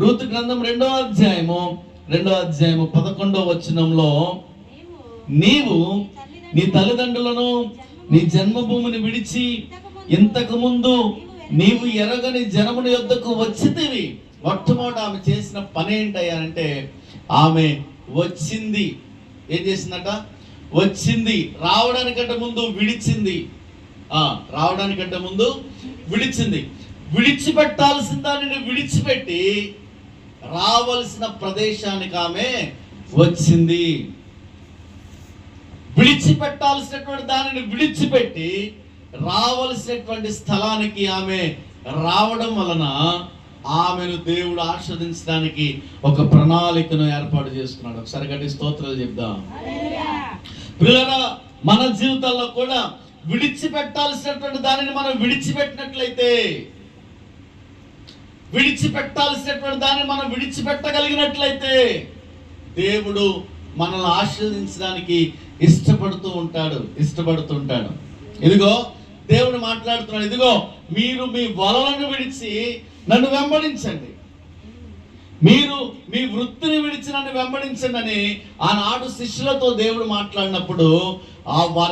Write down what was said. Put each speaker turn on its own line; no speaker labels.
Ruth గ్రంథం 2వ అధ్యాయము 11వ వచనంలో, నీవు నీ తల్లిదండ్రులను నీ జన్మభూమిని విడిచి ఇంతకు ముందు నీవు ఎరగని జనముని యొద్దకు వచ్చితివి. మొట్టమొదట ఆమె చేసిన పని ఏంటంటే, ఆమె వచ్చింది. ఏం చేసిందట? వచ్చింది. రావడానికంటే ముందు విడిచింది. రావడానికంటే ముందు విడిచింది. విడిచిపెట్టాల్సిన దానిని విడిచిపెట్టి రావలసిన ప్రదేశానికి ఆమె వచ్చింది. విడిచిపెట్టాల్సినటువంటి దానిని విడిచిపెట్టి రావలసినటువంటి స్థలానికి ఆమె రావడం వలన ఆమెను దేవుడు ఆస్వాదించడానికి ఒక ప్రణాళికను ఏర్పాటు చేసుకున్నాడు. ఒకసారి గట్టి స్తోత్రాలు చెప్దాం. పిల్లరా, మన జీవితాల్లో కూడా విడిచిపెట్టాల్సినటువంటి దానిని మనం విడిచిపెట్టినట్లయితే, విడిచిపెట్టాల్సినటువంటి దానిని మనం విడిచిపెట్టగలిగినట్లయితే దేవుడు మనల్ని ఆశీర్వదించడానికి ఇష్టపడుతుంటాడు. ఇదిగో దేవుడు మాట్లాడుతున్నాడు, ఇదిగో మీరు మీ వలలను విడిచి నన్ను వెంబడించండి, మీరు మీ వృత్తిని విడిచి నన్ను వెంబడించండి అని ఆనాడు శిష్యులతో దేవుడు మాట్లాడినప్పుడు వారి